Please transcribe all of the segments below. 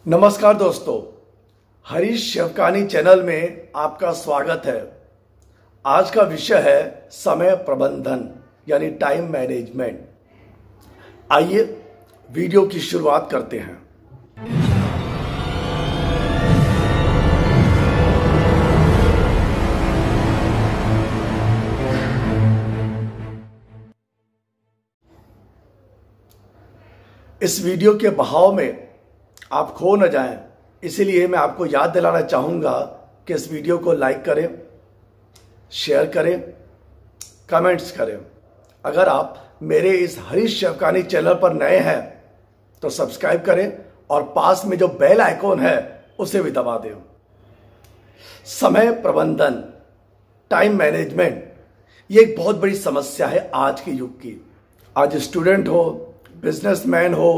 नमस्कार दोस्तों, हरीश शिवकानी चैनल में आपका स्वागत है। आज का विषय है समय प्रबंधन यानी टाइम मैनेजमेंट। आइए वीडियो की शुरुआत करते हैं। इस वीडियो के बहाव में आप खो न जाएं, इसीलिए मैं आपको याद दिलाना चाहूंगा कि इस वीडियो को लाइक करें, शेयर करें, कमेंट्स करें। अगर आप मेरे इस हरीश शिवकानी चैनल पर नए हैं तो सब्सक्राइब करें और पास में जो बेल आइकॉन है उसे भी दबा दें। समय प्रबंधन, टाइम मैनेजमेंट, ये एक बहुत बड़ी समस्या है आज के युग की। आज स्टूडेंट हो, बिजनेसमैन हो,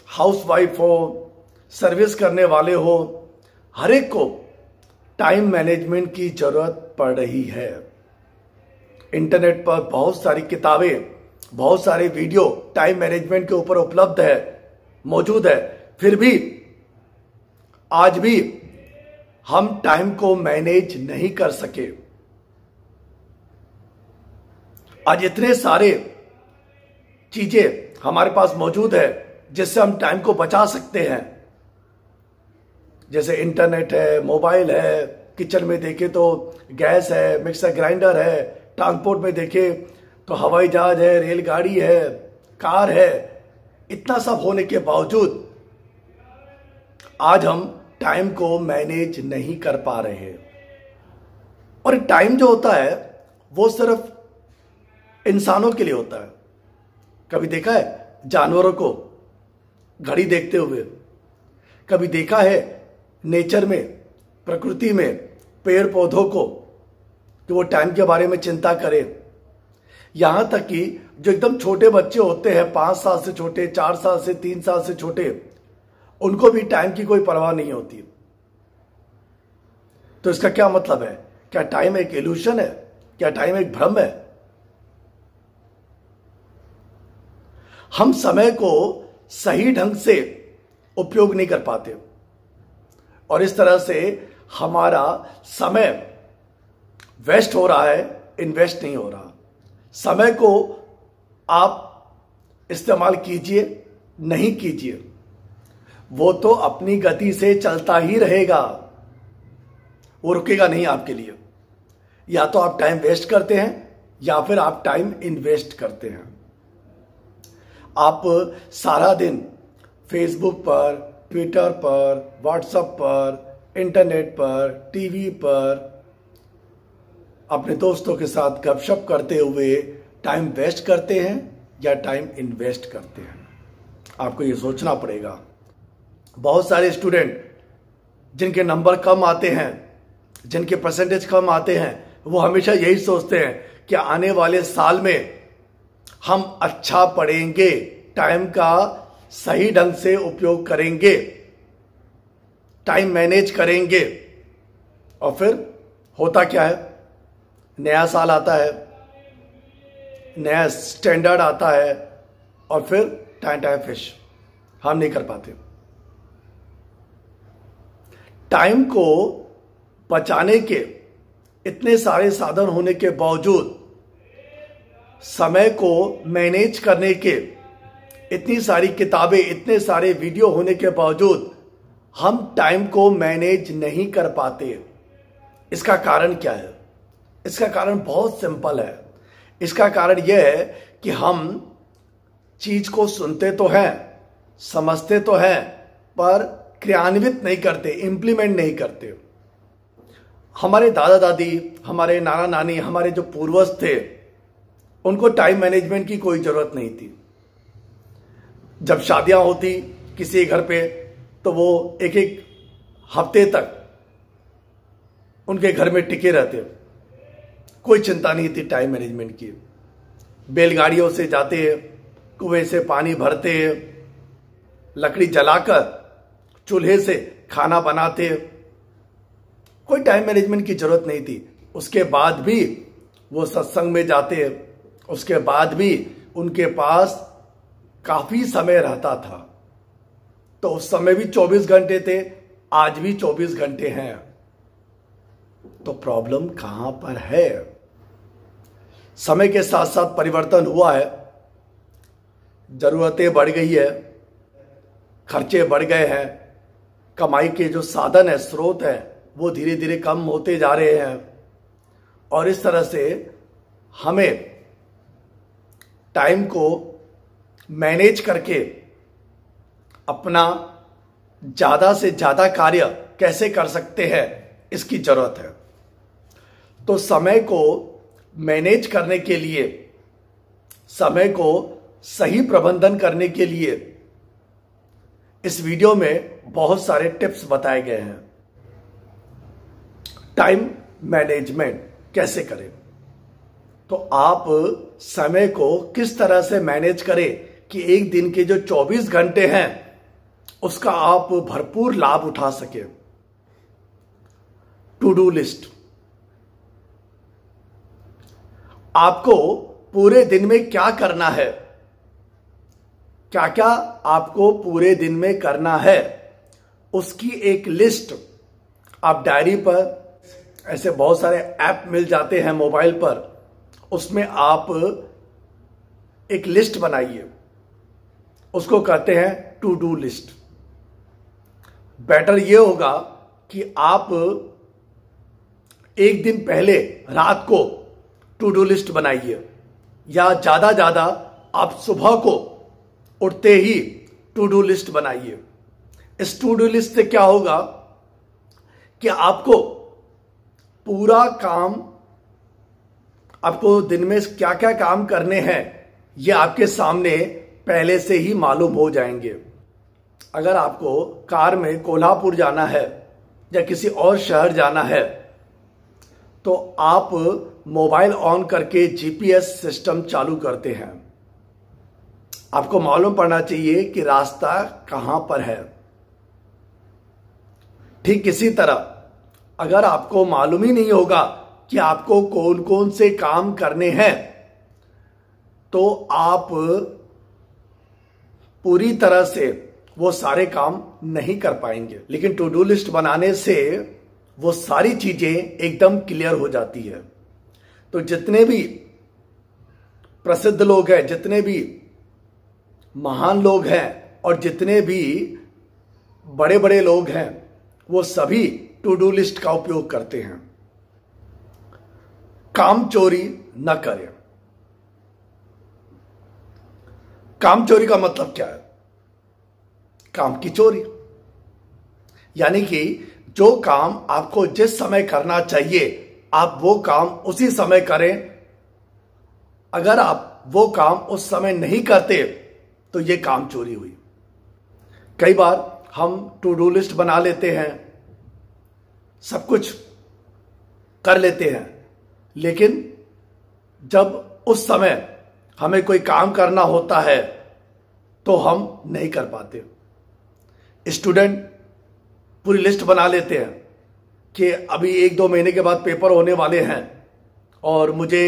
हाउसवाइफ हो, सर्विस करने वाले हो, हर एक को टाइम मैनेजमेंट की जरूरत पड़ रही है। इंटरनेट पर बहुत सारी किताबें, बहुत सारे वीडियो टाइम मैनेजमेंट के ऊपर उपलब्ध है, मौजूद है। फिर भी आज भी हम टाइम को मैनेज नहीं कर सके। आज इतने सारे चीजें हमारे पास मौजूद है जिससे हम टाइम को बचा सकते हैं। जैसे इंटरनेट है, मोबाइल है, किचन में देखें तो गैस है, मिक्सर ग्राइंडर है, ट्रांसपोर्ट में देखें तो हवाई जहाज है, रेलगाड़ी है, कार है। इतना सब होने के बावजूद आज हम टाइम को मैनेज नहीं कर पा रहे हैं। और टाइम जो होता है वो सिर्फ इंसानों के लिए होता है। कभी देखा है जानवरों को घड़ी देखते हुए? कभी देखा है नेचर में, प्रकृति में पेड़ पौधों को कि वो टाइम के बारे में चिंता करें? यहां तक कि जो एकदम छोटे बच्चे होते हैं, 5 साल से छोटे, 4 साल से, 3 साल से छोटे, उनको भी टाइम की कोई परवाह नहीं होती। तो इसका क्या मतलब है? क्या टाइम एक इल्यूशन है? क्या टाइम एक भ्रम है? हम समय को सही ढंग से उपयोग नहीं कर पाते और इस तरह से हमारा समय वेस्ट हो रहा है, इन्वेस्ट नहीं हो रहा। समय को आप इस्तेमाल कीजिए, नहीं कीजिए, वो तो अपनी गति से चलता ही रहेगा, वो रुकेगा नहीं आपके लिए। या तो आप टाइम वेस्ट करते हैं या फिर आप टाइम इन्वेस्ट करते हैं। आप सारा दिन फेसबुक पर, ट्विटर पर, व्हाट्सएप पर, इंटरनेट पर, टीवी पर अपने दोस्तों के साथ गपशप करते हुए टाइम वेस्ट करते हैं या टाइम इन्वेस्ट करते हैं? आपको ये सोचना पड़ेगा। बहुत सारे स्टूडेंट जिनके नंबर कम आते हैं, जिनके परसेंटेज कम आते हैं, वो हमेशा यही सोचते हैं कि आने वाले साल में हम अच्छा पढ़ेंगे, टाइम का सही ढंग से उपयोग करेंगे, टाइम मैनेज करेंगे। और फिर होता क्या है? नया साल आता है, नया स्टैंडर्ड आता है और फिर टाइम फिश हम नहीं कर पाते। टाइम को बचाने के इतने सारे साधन होने के बावजूद, समय को मैनेज करने के इतनी सारी किताबें, इतने सारे वीडियो होने के बावजूद हम टाइम को मैनेज नहीं कर पाते। इसका कारण क्या है? इसका कारण बहुत सिंपल है। इसका कारण यह है कि हम चीज को सुनते तो हैं, समझते तो हैं, पर क्रियान्वित नहीं करते, इंप्लीमेंट नहीं करते। हमारे दादा दादी, हमारे नाना नानी, हमारे जो पूर्वज थे, उनको टाइम मैनेजमेंट की कोई जरूरत नहीं थी। जब शादियां होती किसी घर पे तो वो एक एक हफ्ते तक उनके घर में टिके रहते, कोई चिंता नहीं थी टाइम मैनेजमेंट की। बैलगाड़ियों से जाते, कुएं से पानी भरते, लकड़ी जलाकर चूल्हे से खाना बनाते, कोई टाइम मैनेजमेंट की जरूरत नहीं थी। उसके बाद भी वो सत्संग में जाते, उसके बाद भी उनके पास काफी समय रहता था। तो उस समय भी 24 घंटे थे, आज भी 24 घंटे हैं। तो प्रॉब्लम कहां पर है? समय के साथ साथ परिवर्तन हुआ है, जरूरतें बढ़ गई है, खर्चे बढ़ गए हैं, कमाई के जो साधन है, स्रोत है, वो धीरे धीरे कम होते जा रहे हैं। और इस तरह से हमें टाइम को मैनेज करके अपना ज्यादा से ज्यादा कार्य कैसे कर सकते हैं, इसकी जरूरत है। तो समय को मैनेज करने के लिए, समय को सही प्रबंधन करने के लिए इस वीडियो में बहुत सारे टिप्स बताए गए हैं। टाइम मैनेजमेंट कैसे करें, तो आप समय को किस तरह से मैनेज करें कि एक दिन के जो 24 घंटे हैं उसका आप भरपूर लाभ उठा सके। टू डू लिस्ट, आपको पूरे दिन में क्या करना है, क्या क्या आपको पूरे दिन में करना है, उसकी एक लिस्ट आप डायरी पर, ऐसे बहुत सारे ऐप मिल जाते हैं मोबाइल पर, उसमें आप एक लिस्ट बनाइए, उसको कहते हैं टू डू लिस्ट। बेटर यह होगा कि आप एक दिन पहले रात को टू डू लिस्ट बनाइए, या ज्यादा आप सुबह को उठते ही टू डू लिस्ट बनाइए। इस टू डू लिस्ट से क्या होगा कि आपको पूरा काम, आपको दिन में क्या क्या काम करने हैं ये आपके सामने पहले से ही मालूम हो जाएंगे। अगर आपको कार में कोल्हापुर जाना है या किसी और शहर जाना है तो आप मोबाइल ऑन करके जीपीएस सिस्टम चालू करते हैं। आपको मालूम पड़ना चाहिए कि रास्ता कहां पर है। ठीक इसी तरह अगर आपको मालूम ही नहीं होगा कि आपको कौन कौन से काम करने हैं तो आप पूरी तरह से वो सारे काम नहीं कर पाएंगे। लेकिन टू डू लिस्ट बनाने से वो सारी चीजें एकदम क्लियर हो जाती है। तो जितने भी प्रसिद्ध लोग हैं, जितने भी महान लोग हैं और जितने भी बड़े बड़े लोग हैं, वो सभी टू डू लिस्ट का उपयोग करते हैं। काम चोरी न करें। काम चोरी का मतलब क्या है? काम की चोरी, यानी कि जो काम आपको जिस समय करना चाहिए आप वो काम उसी समय करें। अगर आप वो काम उस समय नहीं करते तो ये काम चोरी हुई। कई बार हम टू डू लिस्ट बना लेते हैं, सब कुछ कर लेते हैं, लेकिन जब उस समय हमें कोई काम करना होता है तो हम नहीं कर पाते। स्टूडेंट पूरी लिस्ट बना लेते हैं कि अभी 1-2 महीने के बाद पेपर होने वाले हैं और मुझे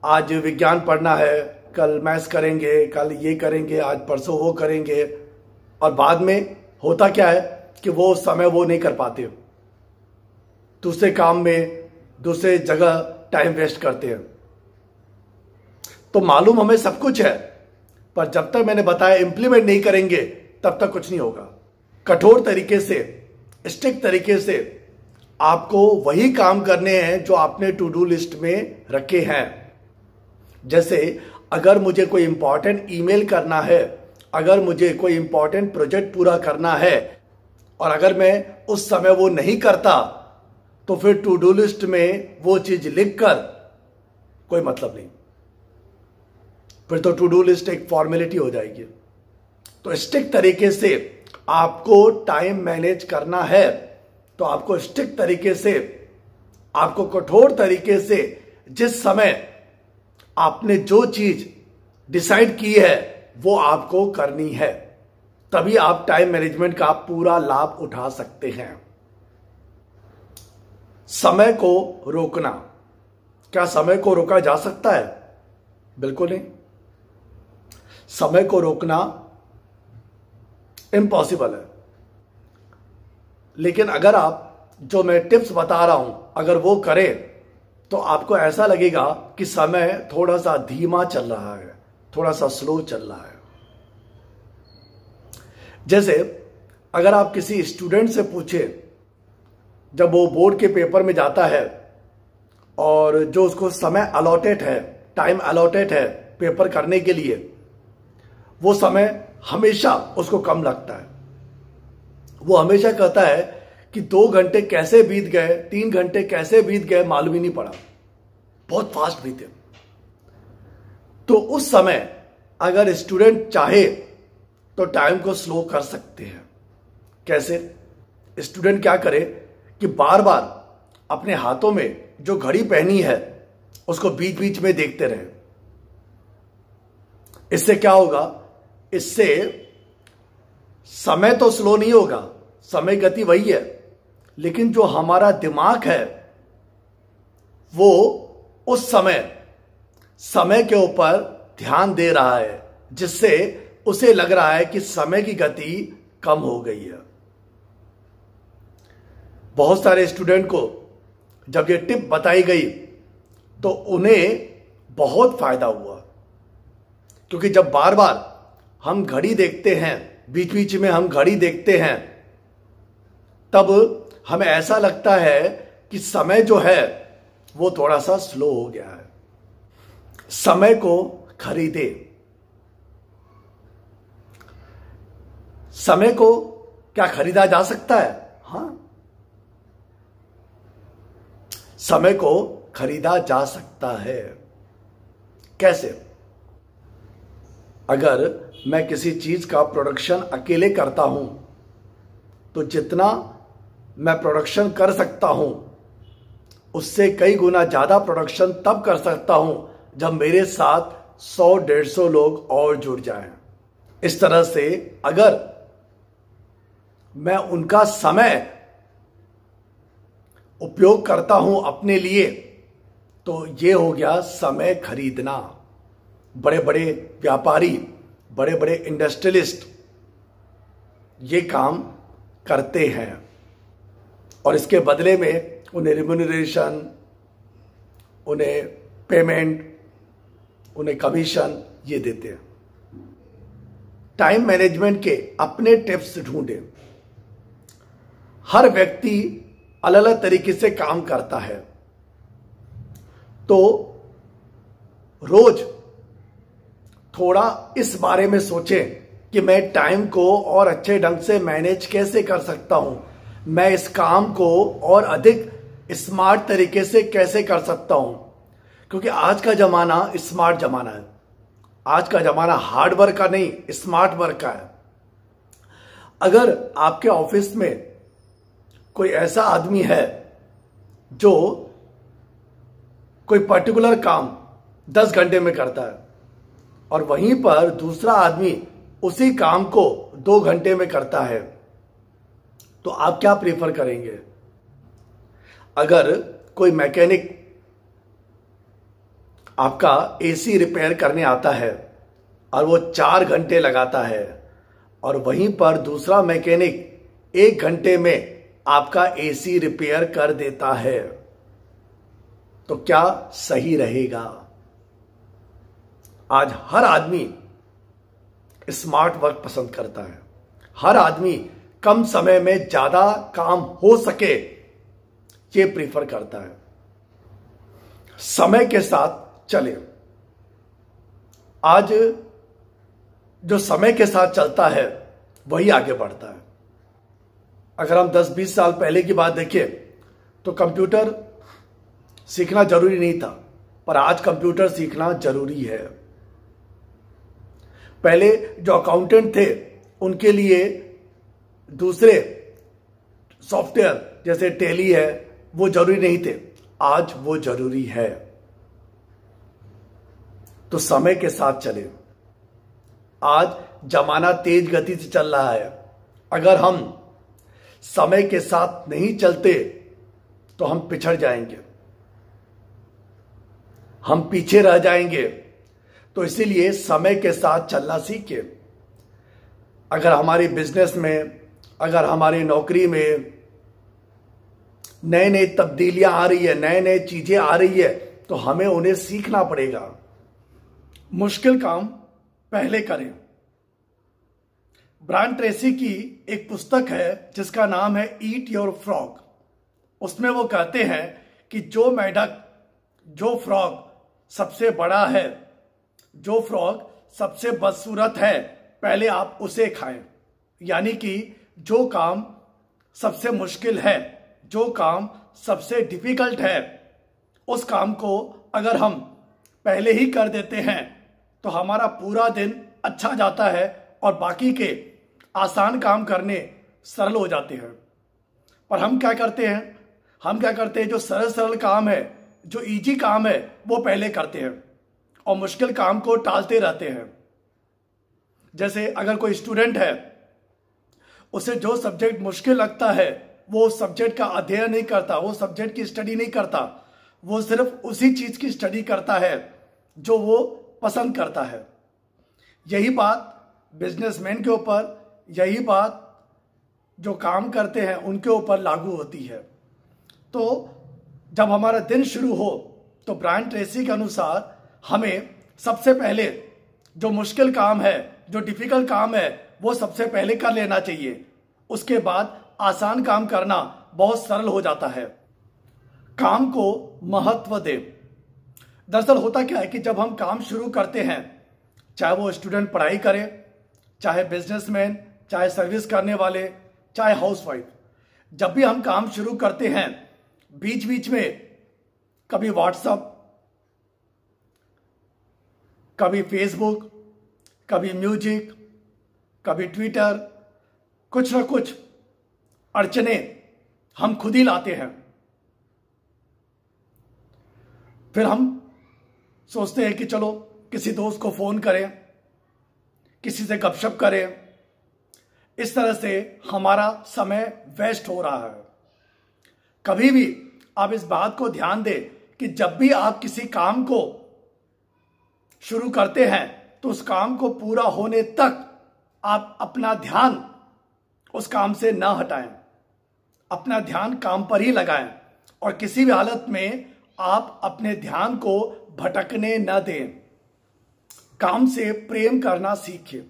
आज विज्ञान पढ़ना है, कल मैथ्स करेंगे, कल ये करेंगे, आज परसों वो करेंगे, और बाद में होता क्या है कि वो उस समय वो नहीं कर पाते, दूसरे काम में दूसरे जगह टाइम वेस्ट करते हैं। तो मालूम हमें सब कुछ है, पर जब तक मैंने बताया इंप्लीमेंट नहीं करेंगे तब तक कुछ नहीं होगा। कठोर तरीके से, स्ट्रिक्ट तरीके से आपको वही काम करने हैं जो आपने टू डू लिस्ट में रखे हैं। जैसे अगर मुझे कोई इंपॉर्टेंट ईमेल करना है, अगर मुझे कोई इंपॉर्टेंट प्रोजेक्ट पूरा करना है और अगर मैं उस समय वो नहीं करता तो फिर टू डू लिस्ट में वो चीज लिखकर कोई मतलब नहीं, फिर तो टू डू लिस्ट एक फॉर्मेलिटी हो जाएगी। तो स्ट्रिक्ट तरीके से आपको टाइम मैनेज करना है तो आपको स्ट्रिक्ट तरीके से, आपको कठोर तरीके से जिस समय आपने जो चीज डिसाइड की है वो आपको करनी है, तभी आप टाइम मैनेजमेंट का पूरा लाभ उठा सकते हैं। समय को रोकना, क्या समय को रोका जा सकता है? बिल्कुल नहीं। समय को रोकना इम्पॉसिबल है। लेकिन अगर आप जो मैं टिप्स बता रहा हूं अगर वो करें तो आपको ऐसा लगेगा कि समय थोड़ा सा धीमा चल रहा है, थोड़ा सा स्लो चल रहा है। जैसे अगर आप किसी स्टूडेंट से पूछे, जब वो बोर्ड के पेपर में जाता है और जो उसको समय अलॉटेड है, टाइम अलॉटेड है पेपर करने के लिए, वो समय हमेशा उसको कम लगता है। वो हमेशा कहता है कि 2 घंटे कैसे बीत गए, 3 घंटे कैसे बीत गए, मालूम ही नहीं पड़ा, बहुत फास्ट बीते। तो उस समय अगर स्टूडेंट चाहे तो टाइम को स्लो कर सकते हैं। कैसे? स्टूडेंट क्या करे कि बार बार अपने हाथों में जो घड़ी पहनी है उसको बीच बीच में देखते रहे। इससे क्या होगा? इससे समय तो स्लो नहीं होगा, समय गति वही है, लेकिन जो हमारा दिमाग है वो उस समय के ऊपर ध्यान दे रहा है, जिससे उसे लग रहा है कि समय की गति कम हो गई है। बहुत सारे स्टूडेंट को जब ये टिप बताई गई तो उन्हें बहुत फायदा हुआ, क्योंकि जब बार बार हम घड़ी देखते हैं, बीच बीच में हम घड़ी देखते हैं, तब हमें ऐसा लगता है कि समय जो है वो थोड़ा सा स्लो हो गया है। समय को खरीदे। समय को क्या खरीदा जा सकता है? हां, समय को खरीदा जा सकता है। कैसे? अगर मैं किसी चीज का प्रोडक्शन अकेले करता हूं तो जितना मैं प्रोडक्शन कर सकता हूं उससे कई गुना ज्यादा प्रोडक्शन तब कर सकता हूं जब मेरे साथ 100-150 लोग और जुड़ जाएं। इस तरह से अगर मैं उनका समय उपयोग करता हूं अपने लिए तो ये हो गया समय खरीदना। बड़े बड़े व्यापारी, बड़े बड़े इंडस्ट्रियलिस्ट ये काम करते हैं और इसके बदले में उन्हें रिम्यूनरेशन, उन्हें पेमेंट, उन्हें कमीशन ये देते हैं। टाइम मैनेजमेंट के अपने टिप्स ढूंढें। हर व्यक्ति अलग अलग तरीके से काम करता है, तो रोज थोड़ा इस बारे में सोचें कि मैं टाइम को और अच्छे ढंग से मैनेज कैसे कर सकता हूं, मैं इस काम को और अधिक स्मार्ट तरीके से कैसे कर सकता हूं। क्योंकि आज का जमाना स्मार्ट जमाना है। आज का जमाना हार्ड वर्क का नहीं, स्मार्ट वर्क का है। अगर आपके ऑफिस में कोई ऐसा आदमी है जो कोई पर्टिकुलर काम 10 घंटे में करता है और वहीं पर दूसरा आदमी उसी काम को 2 घंटे में करता है, तो आप क्या प्रेफर करेंगे? अगर कोई मैकेनिक आपका एसी रिपेयर करने आता है और वो 4 घंटे लगाता है और वहीं पर दूसरा मैकेनिक 1 घंटे में आपका एसी रिपेयर कर देता है, तो क्या सही रहेगा? आज हर आदमी स्मार्ट वर्क पसंद करता है। हर आदमी कम समय में ज्यादा काम हो सके ये प्रीफर करता है। समय के साथ चले। आज जो समय के साथ चलता है वही आगे बढ़ता है। अगर हम 10-20 साल पहले की बात देखें तो कंप्यूटर सीखना जरूरी नहीं था, पर आज कंप्यूटर सीखना जरूरी है। पहले जो अकाउंटेंट थे उनके लिए दूसरे सॉफ्टवेयर जैसे टैली है वो जरूरी नहीं थे, आज वो जरूरी है। तो समय के साथ चले। आज जमाना तेज गति से चल रहा है। अगर हम समय के साथ नहीं चलते तो हम पिछड़ जाएंगे, हम पीछे रह जाएंगे। तो इसीलिए समय के साथ चलना सीखे। अगर हमारे बिजनेस में, अगर हमारी नौकरी में नए नए तब्दीलियां आ रही है, नए नए चीजें आ रही है, तो हमें उन्हें सीखना पड़ेगा। मुश्किल काम पहले करें। ब्रायन ट्रेसी की एक पुस्तक है जिसका नाम है ईट योर फ्रॉग। उसमें वो कहते हैं कि जो मेढक, जो फ्रॉग सबसे बड़ा है, जो फ्रॉग सबसे बदसूरत है, पहले आप उसे खाएं। यानी कि जो काम सबसे मुश्किल है, जो काम सबसे डिफिकल्ट है, उस काम को अगर हम पहले ही कर देते हैं तो हमारा पूरा दिन अच्छा जाता है और बाकी के आसान काम करने सरल हो जाते हैं। पर हम क्या करते हैं? हम क्या करते हैं? जो सरल सरल काम है, जो इजी काम है, वो पहले करते हैं और मुश्किल काम को टालते रहते हैं। जैसे अगर कोई स्टूडेंट है, उसे जो सब्जेक्ट मुश्किल लगता है वो उस सब्जेक्ट का अध्ययन नहीं करता, वो सब्जेक्ट की स्टडी नहीं करता, वो सिर्फ उसी चीज की स्टडी करता है जो वो पसंद करता है। यही बात बिजनेसमैन के ऊपर, यही बात जो काम करते हैं उनके ऊपर लागू होती है। तो जब हमारा दिन शुरू हो तो ब्रायन ट्रेसी के अनुसार हमें सबसे पहले जो मुश्किल काम है, जो डिफिकल्ट काम है, वो सबसे पहले कर लेना चाहिए। उसके बाद आसान काम करना बहुत सरल हो जाता है। काम को महत्व दे। दरअसल होता क्या है कि जब हम काम शुरू करते हैं, चाहे वो स्टूडेंट पढ़ाई करे, चाहे बिजनेसमैन, चाहे सर्विस करने वाले, चाहे हाउसवाइफ, जब भी हम काम शुरू करते हैं, बीच बीच में कभी व्हाट्सएप, कभी फेसबुक, कभी म्यूजिक, कभी ट्विटर, कुछ ना कुछ अड़चने हम खुद ही लाते हैं। फिर हम सोचते हैं कि चलो किसी दोस्त को फोन करें, किसी से गपशप करें। इस तरह से हमारा समय वेस्ट हो रहा है। कभी भी आप इस बात को ध्यान दें कि जब भी आप किसी काम को शुरू करते हैं तो उस काम को पूरा होने तक आप अपना ध्यान उस काम से ना हटाएं, अपना ध्यान काम पर ही लगाएं और किसी भी हालत में आप अपने ध्यान को भटकने न दें। काम से प्रेम करना सीखें,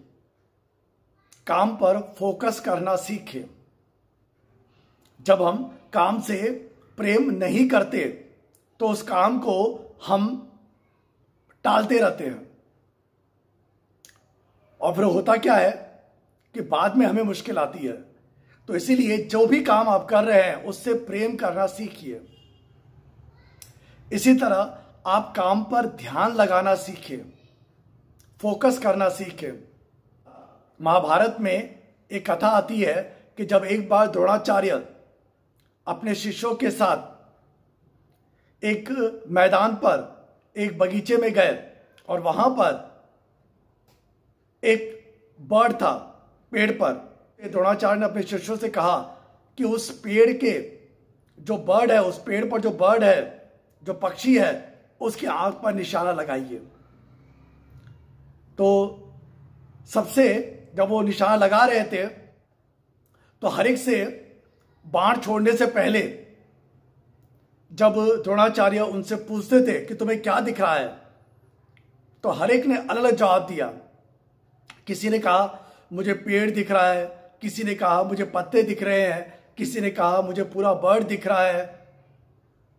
काम पर फोकस करना सीखें। जब हम काम से प्रेम नहीं करते तो उस काम को हम टालते रहते हैं और फिर होता क्या है कि बाद में हमें मुश्किल आती है। तो इसीलिए जो भी काम आप कर रहे हैं उससे प्रेम करना सीखिए। इसी तरह आप काम पर ध्यान लगाना सीखें, फोकस करना सीखें। महाभारत में एक कथा आती है कि जब एक बार द्रोणाचार्य अपने शिष्यों के साथ एक मैदान पर, एक बगीचे में गए और वहां पर एक बर्ड था पेड़ पर। द्रोणाचार्य ने अपने शिष्यों से कहा कि उस पेड़ के जो बर्ड है, उस पेड़ पर जो बर्ड है, जो पक्षी है, उसकी आंख पर निशाना लगाइए। तो सबसे जब वो निशाना लगा रहे थे तो हर एक से बाण छोड़ने से पहले जब द्रोणाचार्य उनसे पूछते थे कि तुम्हें क्या दिख रहा है, तो हर एक ने अलग अलग जवाब दिया। किसी ने कहा मुझे पेड़ दिख रहा है, किसी ने कहा मुझे पत्ते दिख रहे हैं, किसी ने कहा मुझे पूरा बर्ड दिख रहा है।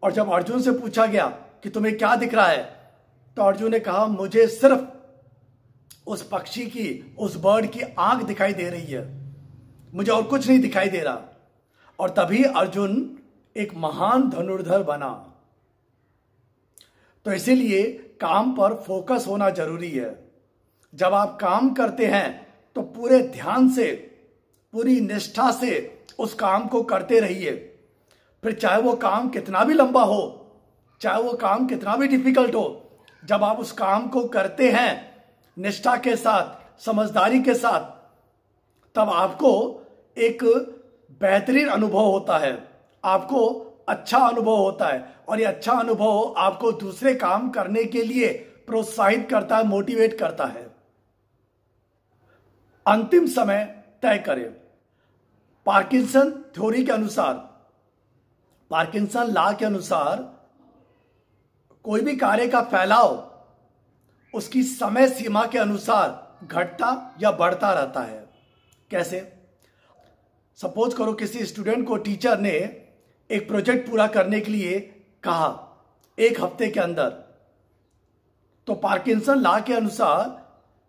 और जब अर्जुन से पूछा गया कि तुम्हें क्या दिख रहा है, तो अर्जुन ने कहा मुझे सिर्फ उस पक्षी की, उस बर्ड की आंख दिखाई दे रही है, मुझे और कुछ नहीं दिखाई दे रहा। और तभी अर्जुन एक महान धनुर्धर बना। तो इसीलिए काम पर फोकस होना जरूरी है। जब आप काम करते हैं तो पूरे ध्यान से, पूरी निष्ठा से उस काम को करते रहिए। फिर चाहे वो काम कितना भी लंबा हो, चाहे वो काम कितना भी डिफिकल्ट हो, जब आप उस काम को करते हैं निष्ठा के साथ, समझदारी के साथ, तब आपको एक बेहतरीन अनुभव होता है, आपको अच्छा अनुभव होता है। और ये अच्छा अनुभव आपको दूसरे काम करने के लिए प्रोत्साहित करता है, मोटिवेट करता है। अंतिम समय तय करें। पार्किंसन थ्योरी के अनुसार, पार्किंसन लॉ के अनुसार कोई भी कार्य का फैलाव उसकी समय सीमा के अनुसार घटता या बढ़ता रहता है। कैसे? सपोज करो किसी स्टूडेंट को टीचर ने एक प्रोजेक्ट पूरा करने के लिए कहा 1 हफ्ते के अंदर, तो पार्किंसन लॉ के अनुसार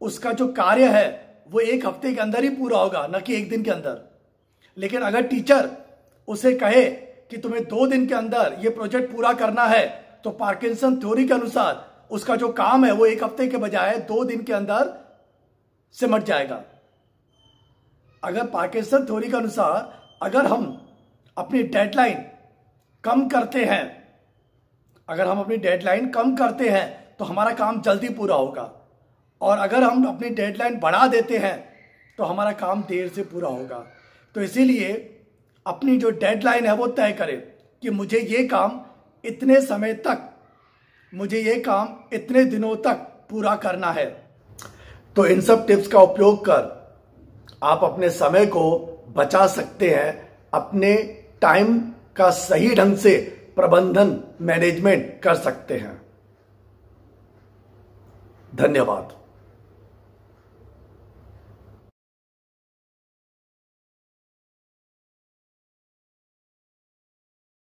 उसका जो कार्य है वो 1 हफ्ते के अंदर ही पूरा होगा, न कि 1 दिन के अंदर। लेकिन अगर टीचर उसे कहे कि तुम्हें 2 दिन के अंदर ये प्रोजेक्ट पूरा करना है, तो पार्किंसन थ्योरी के अनुसार उसका जो काम है वो 1 हफ्ते के बजाय 2 दिन के अंदर सिमट जाएगा। अगर पार्किंसन थ्योरी के अनुसार अगर हम अपनी डेडलाइन कम करते हैं, अगर हम अपनी डेडलाइन कम करते हैं तो हमारा काम जल्दी पूरा होगा, और अगर हम अपनी डेडलाइन बढ़ा देते हैं तो हमारा काम देर से पूरा होगा। तो इसीलिए अपनी जो डेडलाइन है वो तय करें कि मुझे ये काम इतने समय तक, मुझे ये काम इतने दिनों तक पूरा करना है। तो इन सब टिप्स का उपयोग कर आप अपने समय को बचा सकते हैं, अपने टाइम का सही ढंग से प्रबंधन, मैनेजमेंट कर सकते हैं। धन्यवाद।